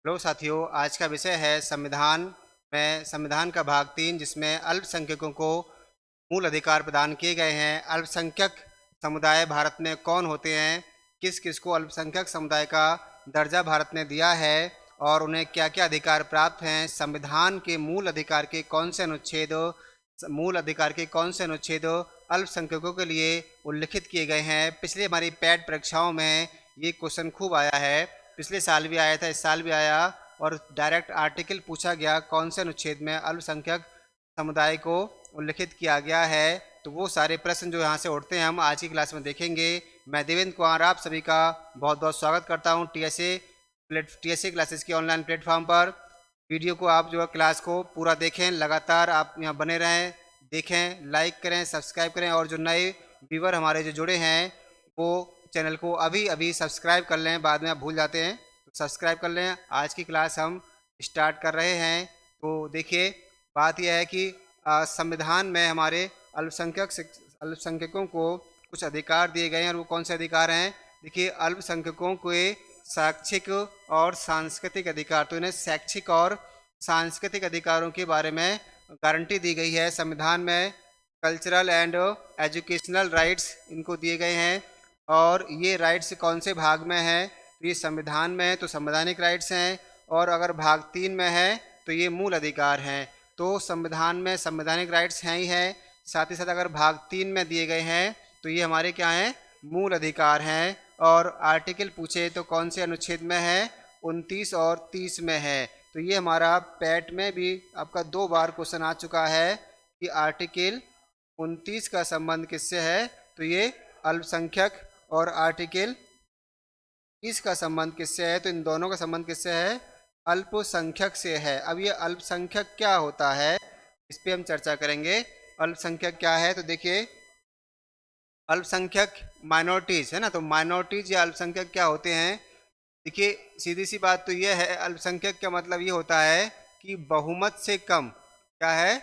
Hello साथियों, आज का विषय है संविधान में संविधान का भाग 3, जिसमें अल्पसंख्यकों को मूल अधिकार प्रदान किए गए हैं। अल्पसंख्यक समुदाय भारत में कौन होते हैं, किस किस को अल्पसंख्यक समुदाय का दर्जा भारत ने दिया है और उन्हें क्या क्या अधिकार प्राप्त हैं। संविधान के मूल अधिकार के कौन से अनुच्छेद अल्पसंख्यकों के लिए उल्लिखित किए गए हैं। पिछले हमारी पैट परीक्षाओं में ये क्वेश्चन खूब आया है। पिछले साल भी आया था, इस साल भी आया और डायरेक्ट आर्टिकल पूछा गया कौन से अनुच्छेद में अल्पसंख्यक समुदाय को उल्लिखित किया गया है। तो वो सारे प्रश्न जो यहाँ से उठते हैं हम आज की क्लास में देखेंगे। मैं देवेंद्र कुमार आप सभी का बहुत बहुत स्वागत करता हूँ टीएसए क्लासेस की ऑनलाइन प्लेटफॉर्म पर। वीडियो को आप जो है क्लास को पूरा देखें, लगातार आप यहाँ बने रहें, देखें, लाइक करें, सब्सक्राइब करें और जो नए व्यूवर हमारे जो जुड़े हैं वो चैनल को अभी अभी सब्सक्राइब कर लें, बाद में आप भूल जाते हैं तो सब्सक्राइब कर लें। आज की क्लास हम स्टार्ट कर रहे हैं। तो देखिए, बात यह है कि संविधान में हमारे अल्पसंख्यकों को कुछ अधिकार दिए गए हैं और वो कौन से अधिकार हैं। देखिए, अल्पसंख्यकों के शैक्षिक और सांस्कृतिक अधिकार, तो इन्हें शैक्षिक और सांस्कृतिक अधिकारों के बारे में गारंटी दी गई है संविधान में। कल्चरल एंड एजुकेशनल राइट्स इनको दिए गए हैं और ये राइट्स कौन से भाग में हैं, तो ये संविधान में है तो संवैधानिक राइट्स हैं, और अगर भाग 3 में है तो ये मूल अधिकार हैं। तो संविधान में संवैधानिक राइट्स हैं ही हैं, साथ ही साथ अगर भाग 3 में दिए गए हैं तो ये हमारे क्या हैं, मूल अधिकार हैं। और आर्टिकल पूछे तो कौन से अनुच्छेद में है, 29 और 30 में है। तो ये हमारा पैट में भी आपका 2 बार क्वेश्चन आ चुका है कि आर्टिकल 29 का संबंध किससे है, तो ये अल्पसंख्यक, और आर्टिकल 30 का संबंध किससे है, तो इन दोनों का संबंध किससे है, अल्पसंख्यक से है। अब ये अल्पसंख्यक क्या होता है, इस पे हम चर्चा करेंगे। अल्पसंख्यक क्या है, तो देखिए, अल्पसंख्यक माइनॉरिटीज है ना, तो माइनॉरिटीज या अल्पसंख्यक क्या होते हैं। देखिए, सीधी सी बात तो ये है, अल्पसंख्यक का मतलब ये होता है कि बहुमत से कम, क्या है,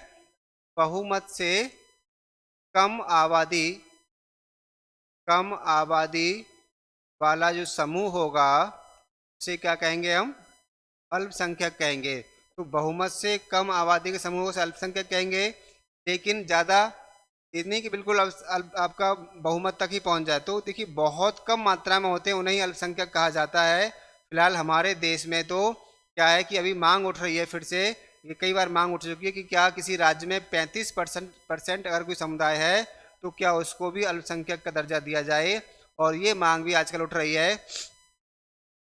बहुमत से कम कम आबादी वाला जो समूह होगा उसे क्या कहेंगे, हम अल्पसंख्यक कहेंगे। तो बहुमत से कम आबादी के समूह को अल्पसंख्यक कहेंगे। लेकिन ज़्यादा इतनी कि बिल्कुल आपका बहुमत तक ही पहुंच जाए, तो देखिए बहुत कम मात्रा में होते हैं, उन्हें ही अल्पसंख्यक कहा जाता है। फिलहाल हमारे देश में तो क्या है कि अभी मांग उठ रही है, फिर से ये कई बार मांग उठ चुकी है कि क्या किसी राज्य में 35% अगर कोई समुदाय है तो क्या उसको भी अल्पसंख्यक का दर्जा दिया जाए। और ये मांग भी आजकल उठ रही है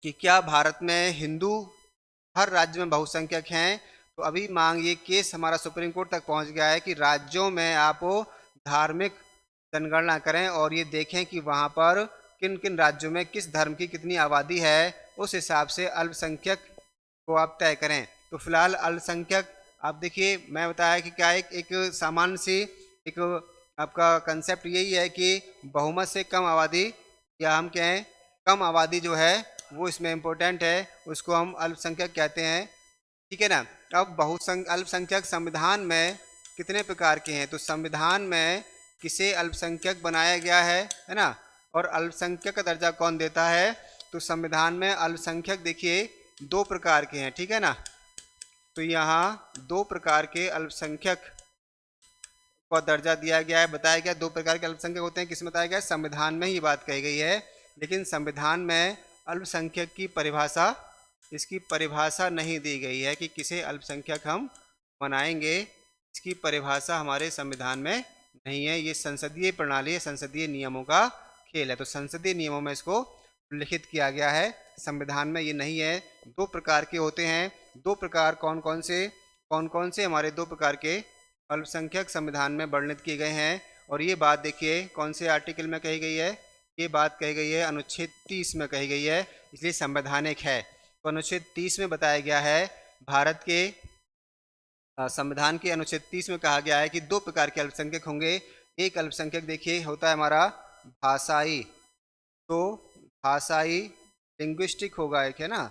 कि क्या भारत में हिंदू हर राज्य में बहुसंख्यक हैं। तो अभी मांग, ये केस हमारा सुप्रीम कोर्ट तक पहुंच गया है कि राज्यों में आप धार्मिक जनगणना करें और ये देखें कि वहाँ पर किन किन राज्यों में किस धर्म की कितनी आबादी है, उस हिसाब से अल्पसंख्यक को आप तय करें। तो फिलहाल अल्पसंख्यक, आप देखिए, मैं बताया कि क्या एक सामान्य सी एक आपका कंसेप्ट यही है कि बहुमत से कम आबादी, या हम कहें कम आबादी जो है वो इसमें इम्पोर्टेंट है, उसको हम अल्पसंख्यक कहते हैं। ठीक है ना। अब अल्पसंख्यक संविधान में कितने प्रकार के हैं, तो संविधान में किसे अल्पसंख्यक बनाया गया है ना, और अल्पसंख्यक का दर्जा कौन देता है। तो संविधान में अल्पसंख्यक देखिए 2 प्रकार के हैं, ठीक है ना। तो यहाँ 2 प्रकार के अल्पसंख्यक को दर्जा दिया गया है, बताया गया 2 प्रकार के अल्पसंख्यक होते हैं। किस में बताया गया है, संविधान में ही बात कही गई है। लेकिन संविधान में अल्पसंख्यक की परिभाषा, इसकी परिभाषा नहीं दी गई है कि किसे अल्पसंख्यक हम बनाएंगे। इसकी परिभाषा हमारे संविधान में नहीं है। ये संसदीय प्रणाली है, संसदीय नियमों का खेल है। तो संसदीय नियमों में इसको उल्लिखित किया गया है, संविधान में ये नहीं है। 2 प्रकार के होते हैं। 2 प्रकार कौन कौन से हमारे 2 प्रकार के अल्पसंख्यक संविधान में वर्णित किए गए हैं। और ये बात देखिए कौन से आर्टिकल में कही गई है, ये बात कही गई है अनुच्छेद 30 में कही गई है, इसलिए संवैधानिक है। तो अनुच्छेद 30 में बताया गया है, भारत के संविधान के अनुच्छेद 30 में कहा गया है कि 2 प्रकार के अल्पसंख्यक होंगे। एक अल्पसंख्यक देखिए होता है हमारा भाषाई, तो भाषाई लिंग्विस्टिक होगा एक, है ना।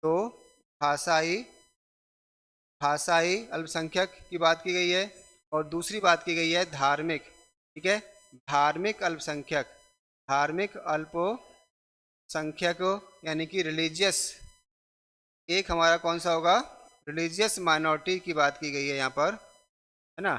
तो भाषाई भाषाई अल्पसंख्यक की बात की गई है। और दूसरी बात की गई है धार्मिक, ठीक है, धार्मिक अल्पसंख्यक, धार्मिक अल्पसंख्यक यानी कि रिलीजियस एक हमारा कौन सा होगा, रिलीजियस माइनॉरिटी की बात की गई है यहाँ पर, है ना।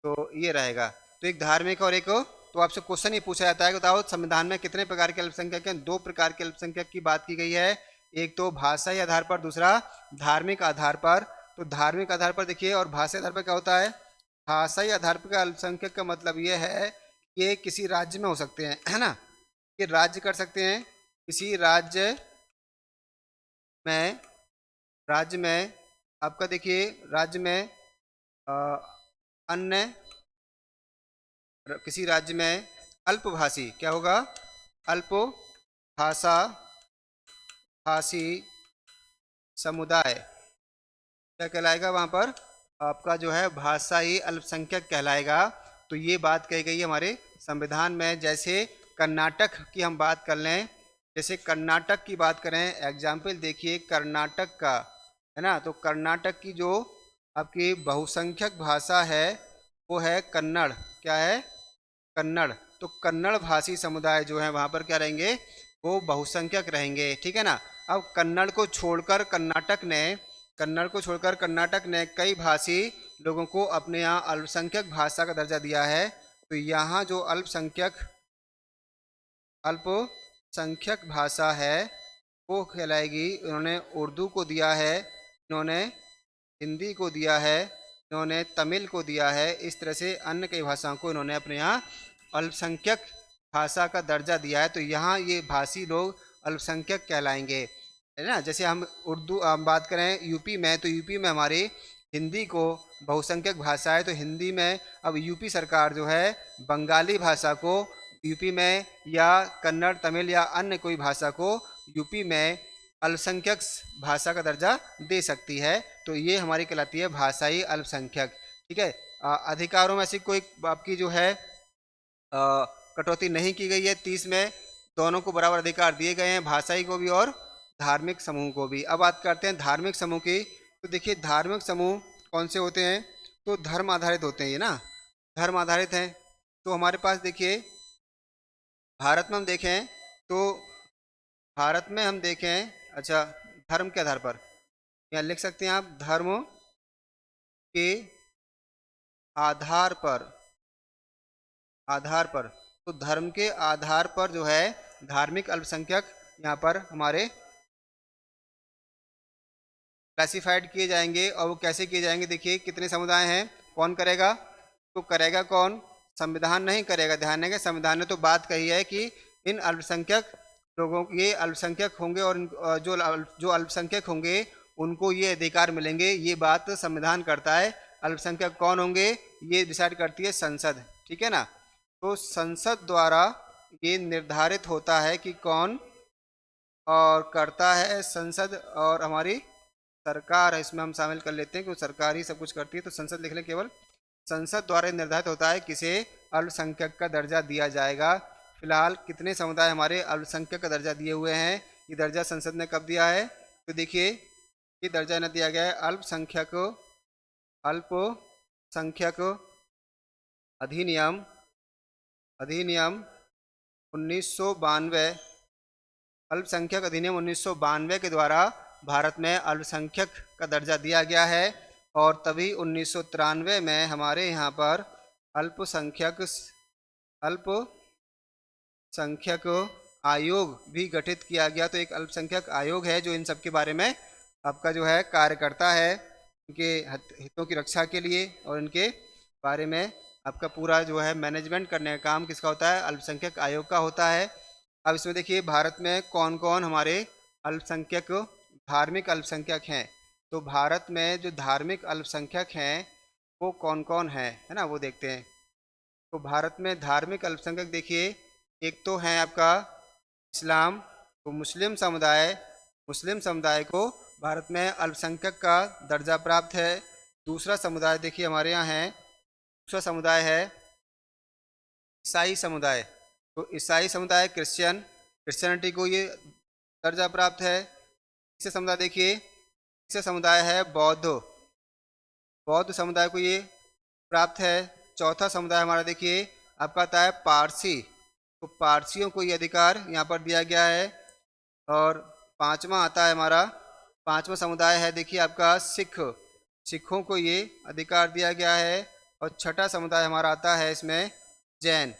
तो ये रहेगा। तो एक धार्मिक और एक, तो आपसे क्वेश्चन ये पूछा जाता है कि बताओ संविधान में कितने प्रकार के अल्पसंख्यक हैं। दो प्रकार के अल्पसंख्यक की बात की गई है, एक तो भाषाई आधार पर, दूसरा धार्मिक आधार पर। तो धार्मिक आधार पर देखिए और भाषाई आधार पर क्या होता है। भाषाई आधार पर का अल्पसंख्यक का मतलब ये है कि ये किसी राज्य में हो सकते हैं, है ना। ये राज्य कर सकते हैं, किसी में राज्य में आपका देखिए राज्य में अ, अन्य किसी राज्य में अल्पभाषी क्या होगा, अल्प भाषा भाषी समुदाय क्या कहलाएगा वहाँ पर, आपका जो है भाषाई अल्पसंख्यक कहलाएगा। तो ये बात कही गई है हमारे संविधान में। जैसे कर्नाटक की हम बात कर लें, जैसे कर्नाटक की बात करें, एग्जाम्पल देखिए कर्नाटक का, है ना। तो कर्नाटक की जो आपकी बहुसंख्यक भाषा है वो है कन्नड़, क्या है, कन्नड़। तो कन्नड़ भाषी समुदाय जो है वहाँ पर क्या रहेंगे, वो बहुसंख्यक रहेंगे, ठीक है ना। अब कन्नड़ को छोड़कर कर्नाटक ने कई भाषी लोगों को अपने यहाँ अल्पसंख्यक भाषा का दर्जा दिया है। तो यहाँ जो अल्पसंख्यक भाषा है वो कहलाएगी, इन्होंने उर्दू को दिया है, इन्होंने हिंदी को दिया है, इन्होंने तमिल को दिया है। इस तरह से अन्य कई भाषाओं को इन्होंने अपने यहाँ अल्पसंख्यक भाषा का दर्जा दिया है। तो यहाँ ये भाषी लोग अल्पसंख्यक कहलाएंगे, है ना। जैसे हम बात करें यूपी में, तो यूपी में हमारी हिंदी को बहुसंख्यक भाषा है। तो हिंदी में अब यूपी सरकार जो है बंगाली भाषा को यूपी में, या कन्नड़ तमिल या अन्य कोई भाषा को यूपी में अल्पसंख्यक भाषा का दर्जा दे सकती है। तो ये हमारी कहलाती है भाषाई अल्पसंख्यक, ठीक है। अधिकारों में ऐसी कोई आपकी जो है कटौती नहीं की गई है। 30 में दोनों को बराबर अधिकार दिए गए हैं, भाषाई को भी और धार्मिक समूह को भी। अब बात करते हैं धार्मिक समूह की। तो देखिए धार्मिक समूह कौन से होते हैं, तो धर्म आधारित होते हैं ये ना, धर्म आधारित हैं। तो हमारे पास देखिए भारत में हम देखें तो भारत में हम देखें, अच्छा, धर्म के आधार पर यहाँ लिख सकते हैं आप, धर्म के आधार पर, तो धर्म के आधार पर जो है धार्मिक अल्पसंख्यक यहाँ पर हमारे क्लासिफाइड किए जाएंगे। और वो कैसे किए जाएंगे, देखिए कितने समुदाय हैं, कौन करेगा, तो करेगा कौन, संविधान नहीं करेगा। ध्यान देंगे संविधान ने तो बात कही है कि इन अल्पसंख्यक लोगों, ये अल्पसंख्यक होंगे और जो अल्पसंख्यक होंगे उनको ये अधिकार मिलेंगे, ये बात संविधान करता है। अल्पसंख्यक कौन होंगे ये डिसाइड करती है संसद, ठीक है ना। तो संसद द्वारा ये निर्धारित होता है कि कौन और करता है, संसद और हमारी सरकार है, इसमें हम शामिल कर लेते हैं क्योंकि सरकार ही सब कुछ करती है। तो संसद लिख लें केवल, संसद द्वारा निर्धारित होता है किसे अल्पसंख्यक का दर्जा दिया जाएगा। फिलहाल कितने समुदाय हमारे अल्पसंख्यक का दर्जा दिए हुए हैं, ये दर्जा संसद ने कब दिया है, तो देखिए ये दर्जा इन्हें दिया गया है अल्पसंख्यक अधिनियम अधिनियम 1992, अल्पसंख्यक अधिनियम 1992 के द्वारा भारत में अल्पसंख्यक का दर्जा दिया गया है। और तभी 1993 में हमारे यहाँ पर अल्पसंख्यक अल्पसंख्यक आयोग भी गठित किया गया। तो एक अल्पसंख्यक आयोग है जो इन सब के बारे में आपका जो है कार्य करता है, इनके हितों की रक्षा के लिए, और इनके बारे में आपका पूरा जो है मैनेजमेंट करने का काम किसका होता है, अल्पसंख्यक आयोग का होता है। अब इसमें देखिए भारत में कौन कौन हमारे अल्पसंख्यक धार्मिक अल्पसंख्यक हैं। तो भारत में जो धार्मिक अल्पसंख्यक हैं वो कौन कौन है ना, वो देखते हैं। तो भारत में धार्मिक अल्पसंख्यक देखिए, एक तो है आपका इस्लाम, तो मुस्लिम समुदाय को भारत में अल्पसंख्यक का दर्जा प्राप्त है। दूसरा समुदाय देखिए हमारे यहाँ है, दूसरा समुदाय है ईसाई समुदाय। तो ईसाई समुदाय क्रिश्चियनिटी को ये दर्जा प्राप्त है। तीसरा समुदाय देखिए, तीसरा समुदाय है बौद्ध समुदाय को ये प्राप्त है। चौथा समुदाय हमारा देखिए आपका आता है पारसी, तो पारसियों को ये अधिकार यहाँ पर दिया गया है। और पांचवा आता है हमारा 5वां समुदाय है देखिए आपका सिख, सिखों को ये अधिकार दिया गया है। और छठा समुदाय हमारा आता है इसमें जैन।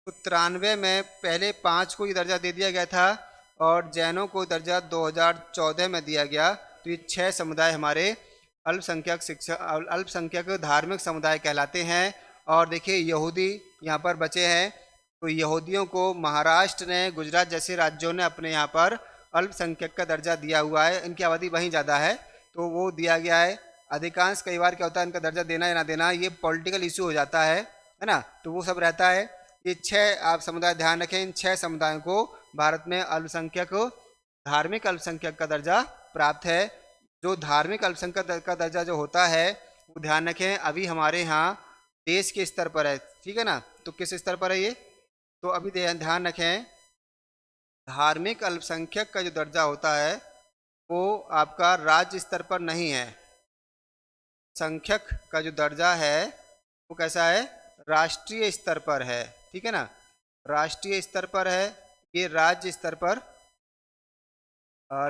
तो 93 में पहले 5 को ये दर्जा दे दिया गया था और जैनों को दर्जा 2014 में दिया गया। तो ये 6 समुदाय हमारे अल्पसंख्यक शिक्षा अल्पसंख्यक धार्मिक समुदाय कहलाते हैं। और देखिए यहूदी यहाँ पर बचे हैं। तो यहूदियों को महाराष्ट्र ने, गुजरात जैसे राज्यों ने अपने यहाँ पर अल्पसंख्यक का दर्जा दिया हुआ है। इनकी आबादी वहीं ज़्यादा है तो वो दिया गया है। अधिकांश कई बार क्या होता है, इनका दर्जा देना या ना देना ये पॉलिटिकल इशू हो जाता है ना, तो वो सब रहता है। ये 6 आप समुदाय ध्यान रखें, इन 6 समुदायों को भारत में अल्पसंख्यक, धार्मिक अल्पसंख्यक का दर्जा प्राप्त है। जो धार्मिक अल्पसंख्यक का दर्जा जो होता है वो ध्यान रखें अभी हमारे यहाँ देश के स्तर पर है, ठीक है ना। तो किस स्तर पर है ये, तो अभी ध्यान रखें धार्मिक अल्पसंख्यक का जो दर्जा होता है वो आपका राज्य स्तर पर नहीं है। संख्यक का जो दर्जा है वो कैसा है, राष्ट्रीय स्तर पर है, ठीक है ना, राष्ट्रीय स्तर पर है, ये राज्य स्तर पर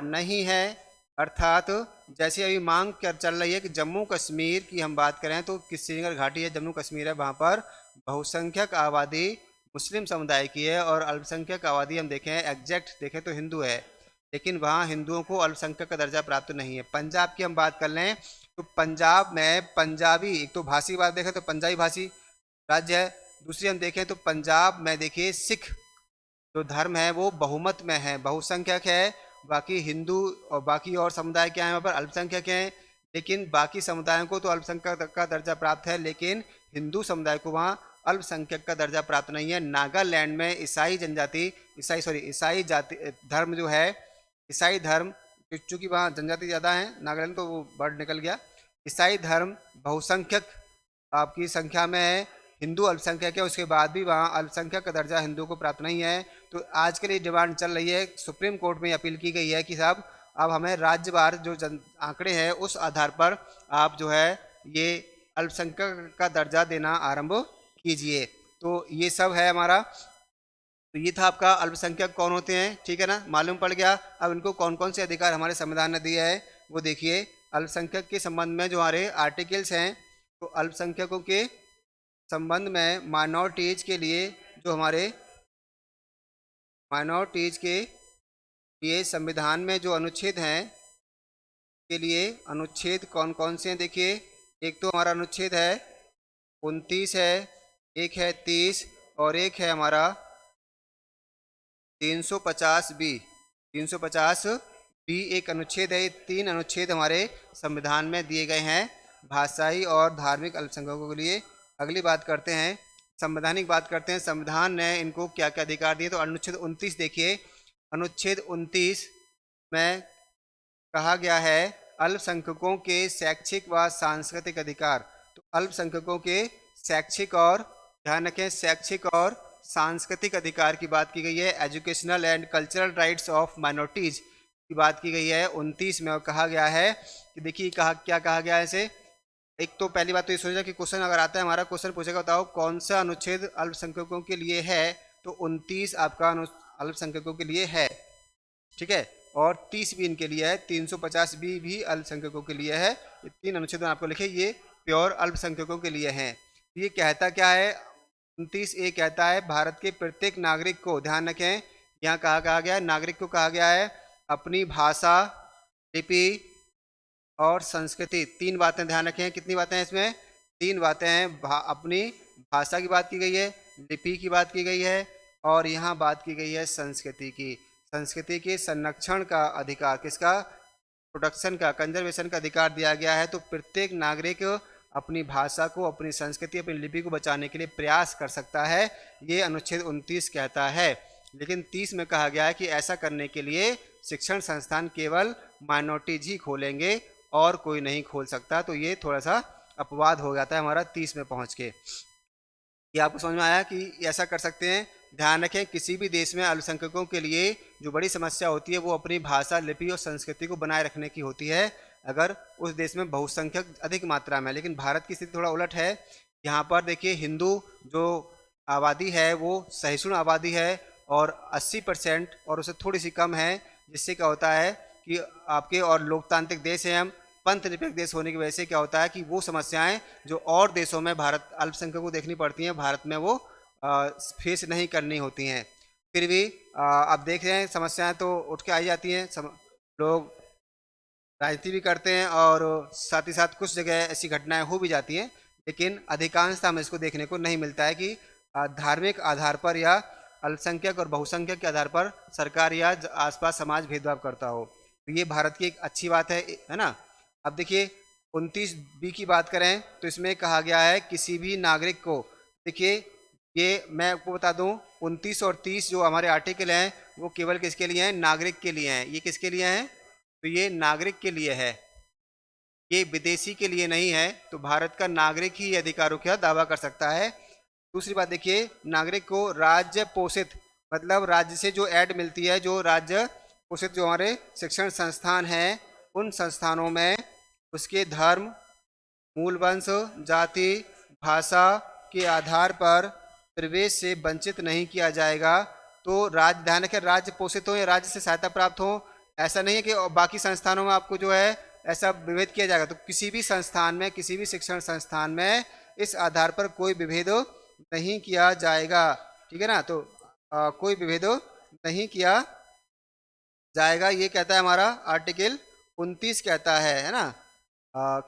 नहीं है। अर्थात जैसे अभी मांग कर चल रही है कि जम्मू कश्मीर की हम बात करें तो कि श्रीनगर घाटी है, जम्मू कश्मीर है, वहाँ पर बहुसंख्यक आबादी मुस्लिम समुदाय की है और अल्पसंख्यक आबादी हम देखें एग्जैक्ट देखें तो हिंदू है, लेकिन वहाँ हिंदुओं को अल्पसंख्यक का दर्जा प्राप्त नहीं है। पंजाब की हम बात कर लें तो पंजाब में पंजाबी, एक तो भाषी बात देखें तो पंजाबी भाषी राज्य है, दूसरी हम देखें तो पंजाब में देखिए सिख जो धर्म है वो बहुमत में है, बहुसंख्यक है। बाकी हिंदू और बाकी और समुदाय क्या है वहाँ पर अल्पसंख्यक हैं, लेकिन बाकी समुदायों को तो अल्पसंख्यक का दर्जा प्राप्त है, लेकिन हिंदू समुदाय को वहाँ अल्पसंख्यक का दर्जा प्राप्त नहीं है। नागालैंड में ईसाई जनजाति, ईसाई जाति धर्म जो है, ईसाई धर्म चूँकि वहाँ जनजाति ज़्यादा है नागालैंड तो वो वर्ड निकल गया, ईसाई धर्म बहुसंख्यक आपकी संख्या में है, हिंदू अल्पसंख्यक है, उसके बाद भी वहाँ अल्पसंख्यक का दर्जा हिंदुओं को प्राप्त नहीं है। तो आजकल ये डिमांड चल रही है, सुप्रीम कोर्ट में अपील की गई है कि साहब अब हमें राज्यवार जो आंकड़े हैं उस आधार पर आप जो है ये अल्पसंख्यक का दर्जा देना आरंभ कीजिए। तो ये सब है हमारा। तो ये था आपका अल्पसंख्यक कौन होते हैं, ठीक है ना, मालूम पड़ गया। अब इनको कौन कौन से अधिकार हमारे संविधान ने दिए है वो देखिए। अल्पसंख्यक के संबंध में जो हमारे आर्टिकल्स हैं, तो अल्पसंख्यकों के संबंध में माइनॉरिटीज़ के लिए जो हमारे माइनॉरिटीज़ के लिए संविधान में जो अनुच्छेद हैं के लिए अनुच्छेद कौन कौन से हैं देखिए। एक तो हमारा अनुच्छेद है 29 है, एक है 30 और एक है हमारा 350 बी। 350 बी एक अनुच्छेद है। ये 3 अनुच्छेद हमारे संविधान में दिए गए हैं भाषाई और धार्मिक अल्पसंख्यकों के लिए। अगली बात करते हैं, संवैधानिक बात करते हैं, संविधान ने इनको क्या क्या अधिकार दिए। तो अनुच्छेद 29 देखिए, अनुच्छेद 29 में कहा गया है अल्पसंख्यकों के शैक्षिक व सांस्कृतिक अधिकार। तो अल्पसंख्यकों के शैक्षिक और ध्यान रखें शैक्षिक और सांस्कृतिक अधिकार की बात की गई है। Educational and cultural rights of minorities की बात की गई है 29 में। और कहा गया है कि देखिए क्या कहा गया है इसे। एक तो पहली बात तो ये सोचा कि क्वेश्चन अगर आता है हमारा, क्वेश्चन पूछेगा बताओ कौन सा अनुच्छेद अल्पसंख्यकों के लिए है, तो 29 आपका अल्पसंख्यकों के लिए है, ठीक है। और 30 भी इनके लिए है, 350 भी अल्पसंख्यकों के लिए है। ये 3 अनुच्छेद आपको लिखे, ये प्योर अल्पसंख्यकों के लिए हैं। ये कहता क्या है, 29 ए कहता है भारत के प्रत्येक नागरिक को, ध्यान रखें यहाँ कहा गया है नागरिक को कहा गया है अपनी भाषा, लिपि और संस्कृति, 3 बातें ध्यान रखें। कितनी बातें हैं इसमें, 3 बातें हैं। अपनी भाषा की बात की गई है, लिपि की बात की गई है और यहाँ बात की गई है संस्कृति की। संस्कृति के संरक्षण का अधिकार, किसका, प्रोटेक्शन का, कंजर्वेशन का अधिकार दिया गया है। तो प्रत्येक नागरिक अपनी भाषा को, अपनी संस्कृति, अपनी लिपि को बचाने के लिए प्रयास कर सकता है, ये अनुच्छेद 29 कहता है। लेकिन 30 में कहा गया है कि ऐसा करने के लिए शिक्षण संस्थान केवल माइनॉरिटीज ही खोलेंगे और कोई नहीं खोल सकता। तो ये थोड़ा सा अपवाद हो जाता है हमारा 30 में पहुंच के। ये आपको समझ में आया कि ऐसा कर सकते हैं। ध्यान रखें किसी भी देश में अल्पसंख्यकों के लिए जो बड़ी समस्या होती है वो अपनी भाषा, लिपि और संस्कृति को बनाए रखने की होती है, अगर उस देश में बहुसंख्यक अधिक मात्रा में। लेकिन भारत की स्थिति थोड़ा उलट है। यहाँ पर देखिए हिंदू जो आबादी है वो सहिष्णु आबादी है और 80% और उससे थोड़ी सी कम है, जिससे क्या होता है कि आपके और लोकतांत्रिक देश हैं हम, पंथ निरपेक्ष देश होने की वजह से क्या होता है कि वो समस्याएं जो और देशों में भारत अल्पसंख्यकों को देखनी पड़ती हैं, भारत में वो फेस नहीं करनी होती हैं। फिर भी आप देख रहे हैं समस्याएं तो उठ के आई जाती हैं। लोग राजनीति भी करते हैं और साथ ही साथ कुछ जगह ऐसी घटनाएं हो भी जाती हैं, लेकिन अधिकांशतः हमें इसको देखने को नहीं मिलता है कि धार्मिक आधार पर या अल्पसंख्यक और बहुसंख्यक के आधार पर सरकार या आसपास समाज भेदभाव करता हो। तो ये भारत की एक अच्छी बात है ना। अब देखिए 29B की बात करें तो इसमें कहा गया है किसी भी नागरिक को, देखिए ये मैं आपको बता दूं 29 और 30 जो हमारे आर्टिकल हैं वो केवल किसके लिए हैं, नागरिक के लिए हैं। ये किसके लिए हैं, तो ये नागरिक के लिए है, ये विदेशी के लिए नहीं है। तो भारत का नागरिक ही अधिकारों का दावा कर सकता है। दूसरी बात देखिए, नागरिक को राज्य पोषित, मतलब राज्य से जो ऐड मिलती है, जो राज्य पोषित जो हमारे शिक्षण संस्थान हैं, उन संस्थानों में उसके धर्म, मूल वंश, जाति, भाषा के आधार पर प्रवेश से वंचित नहीं किया जाएगा। तो राज्य, ध्यान रखें, राज्य पोषित हो या राज्य से सहायता प्राप्त हो, ऐसा नहीं है कि बाकी संस्थानों में आपको जो है ऐसा विभेद किया जाएगा। तो किसी भी संस्थान में, किसी भी शिक्षण संस्थान में इस आधार पर कोई विभेद नहीं किया जाएगा, ठीक है ना। तो कोई विभेद नहीं किया जाएगा, ये कहता है हमारा आर्टिकल 29 कहता है ना।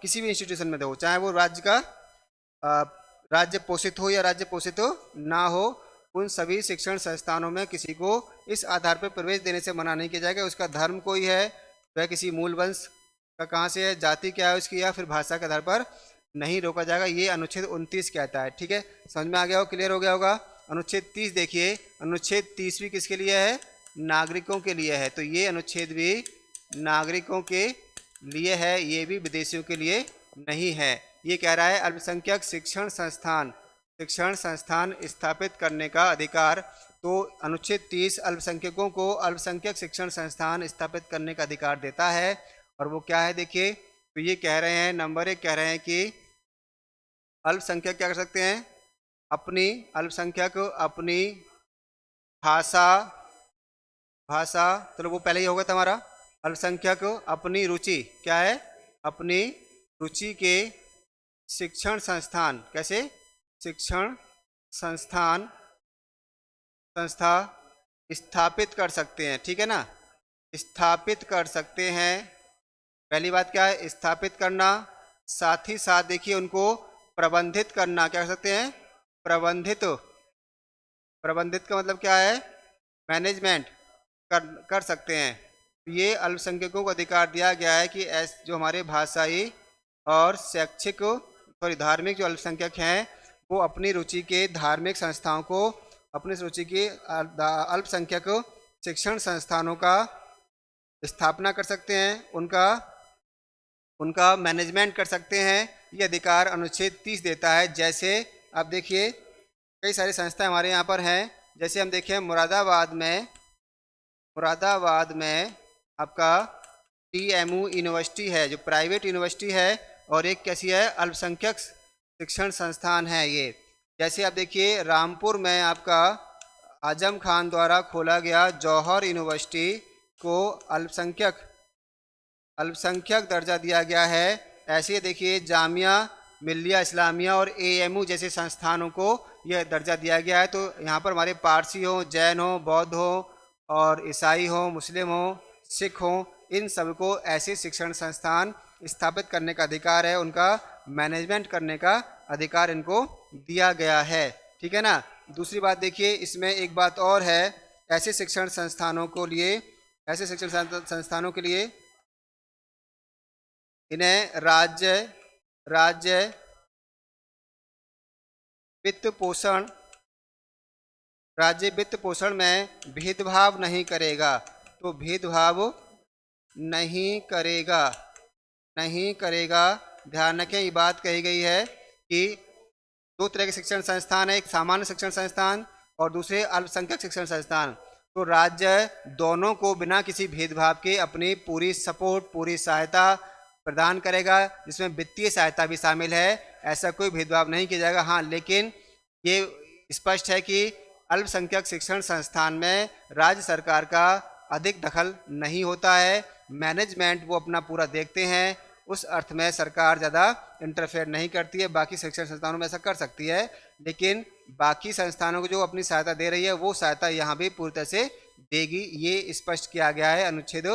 किसी भी इंस्टीट्यूशन में हो, चाहे वो राज्य का राज्य पोषित हो या राज्य पोषित हो ना हो, उन सभी शिक्षण संस्थानों में किसी को इस आधार पर प्रवेश देने से मना नहीं किया जाएगा। उसका धर्म कोई है, वह किसी मूल वंश का कहाँ से है, जाति क्या है उसकी, या फिर भाषा के आधार पर नहीं रोका जाएगा। ये अनुच्छेद 29 कहता है, ठीक है। समझ में आ गया हो, क्लियर हो गया होगा। अनुच्छेद 30 देखिए, अनुच्छेद 30 भी किसके लिए है, नागरिकों के लिए है। तो ये अनुच्छेद भी नागरिकों के लिए है, ये भी विदेशियों के लिए नहीं है। ये कह रहा है अल्पसंख्यक शिक्षण संस्थान स्थापित करने का अधिकार। तो अनुच्छेद 30 अल्पसंख्यकों को अल्पसंख्यक शिक्षण संस्थान स्थापित करने का अधिकार देता है। और वो क्या है देखिए, तो ये कह रहे हैं, नंबर 1 कह रहे हैं कि अल्पसंख्यक क्या कर सकते हैं, अल्पसंख्यक अपनी भाषा, चलो वो पहले ही होगा तुम्हारा। अल्पसंख्यक अपनी रुचि, क्या है, अपनी रुचि के शिक्षण संस्थान, कैसे, शिक्षण संस्था स्थापित कर सकते हैं, ठीक है ना, स्थापित कर सकते हैं। पहली बात क्या है, स्थापित करना। साथ ही साथ देखिए उनको प्रबंधित करना, क्या कर सकते हैं, प्रबंधित का मतलब क्या है, मैनेजमेंट कर सकते हैं। ये अल्पसंख्यकों को अधिकार दिया गया है कि जो हमारे भाषाई और शैक्षिक धार्मिक जो अल्पसंख्यक हैं वो अपनी रुचि के धार्मिक संस्थाओं को, अपनी रुचि के अल्पसंख्यक शिक्षण संस्थानों का स्थापना कर सकते हैं, उनका मैनेजमेंट कर सकते हैं। ये अधिकार अनुच्छेद 30 देता है। जैसे आप देखिए कई सारी संस्थाएं हमारे यहाँ पर हैं, जैसे हम देखें मुरादाबाद में आपका TMU यूनिवर्सिटी है, जो प्राइवेट यूनिवर्सिटी है, और एक कैसी है, अल्पसंख्यक शिक्षण संस्थान है ये। जैसे आप देखिए रामपुर में आपका आजम खान द्वारा खोला गया जौहर यूनिवर्सिटी को अल्पसंख्यक दर्जा दिया गया है। ऐसे देखिए जामिया मिल्लिया इस्लामिया और AMU जैसे संस्थानों को यह दर्जा दिया गया है। तो यहाँ पर हमारे पारसी हो, जैन हो, बौद्ध हो और ईसाई हो, मुस्लिम हो, सिख हो, इन सबको ऐसे शिक्षण संस्थान स्थापित करने का अधिकार है, उनका मैनेजमेंट करने का अधिकार इनको दिया गया है, ठीक है ना। दूसरी बात देखिए, इसमें एक बात और है, ऐसे शिक्षण संस्थानों के लिए इन्हें राज्य वित्त पोषण में भेदभाव नहीं करेगा। तो भेदभाव नहीं करेगा। ध्यान रखें, ये बात कही गई है कि दो तरह के शिक्षण संस्थान है, एक सामान्य शिक्षण संस्थान और दूसरे अल्पसंख्यक शिक्षण संस्थान। तो राज्य दोनों को बिना किसी भेदभाव के अपनी पूरी सपोर्ट, पूरी सहायता प्रदान करेगा, जिसमें वित्तीय सहायता भी शामिल है। ऐसा कोई भेदभाव नहीं किया जाएगा। हाँ, लेकिन ये स्पष्ट है कि अल्पसंख्यक शिक्षण संस्थान में राज्य सरकार का अधिक दखल नहीं होता है। मैनेजमेंट वो अपना पूरा देखते हैं, उस अर्थ में सरकार ज़्यादा इंटरफेयर नहीं करती है। बाकी शिक्षण संस्थानों में ऐसा कर सकती है, लेकिन बाकी संस्थानों को जो अपनी सहायता दे रही है वो सहायता यहाँ भी पूरी तरह से देगी, ये स्पष्ट किया गया है अनुच्छेद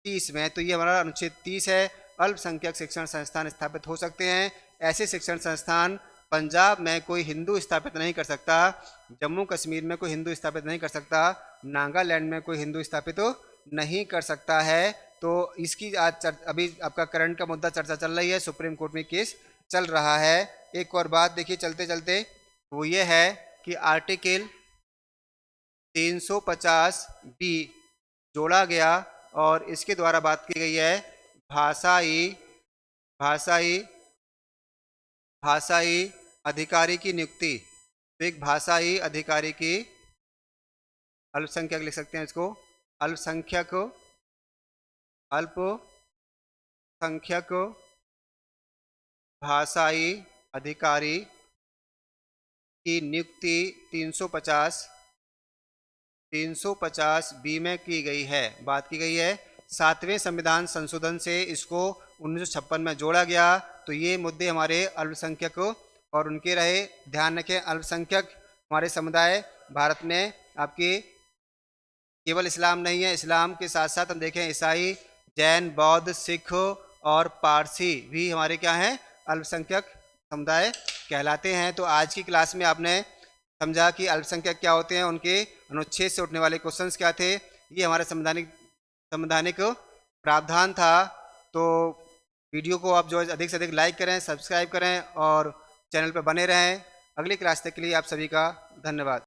30 में। तो ये हमारा अनुच्छेद 30 है। अल्पसंख्यक शिक्षण संस्थान स्थापित हो सकते हैं। ऐसे शिक्षण संस्थान पंजाब में कोई हिंदू स्थापित नहीं कर सकता, जम्मू कश्मीर में कोई हिंदू स्थापित नहीं कर सकता, नागालैंड में कोई हिंदू स्थापित नहीं कर सकता है। तो इसकी आज अभी आपका करंट का मुद्दा चर्चा चल रही है, सुप्रीम कोर्ट में केस चल रहा है। एक और बात देखिए चलते चलते, वो ये है कि आर्टिकल 350 बी जोड़ा गया और इसके द्वारा बात की गई है भाषाई भाषाई भाषाई अधिकारी की नियुक्ति। तो एक भाषाई अधिकारी की, अल्पसंख्यक लिख सकते हैं इसको, अल्पसंख्यक अल्पसंख्यक भाषाई अधिकारी की नियुक्ति 350 बी में की गई है। बात की गई है 7वें संविधान संशोधन से इसको 1956 में जोड़ा गया। तो ये मुद्दे हमारे अल्पसंख्यक और उनके रहे। ध्यान रखें, अल्पसंख्यक हमारे समुदाय भारत में आपके केवल इस्लाम नहीं है, इस्लाम के साथ साथ हम देखें ईसाई, जैन, बौद्ध, सिख और पारसी भी हमारे क्या हैं, अल्पसंख्यक समुदाय कहलाते हैं। तो आज की क्लास में आपने समझा कि अल्पसंख्यक क्या होते हैं, उनके अनुच्छेद से उठने वाले क्वेश्चंस क्या थे। ये हमारा संवैधानिक प्रावधान था। तो वीडियो को आप जो है अधिक से अधिक लाइक करें, सब्सक्राइब करें और चैनल पर बने रहें। अगली क्लास तक के लिए आप सभी का धन्यवाद।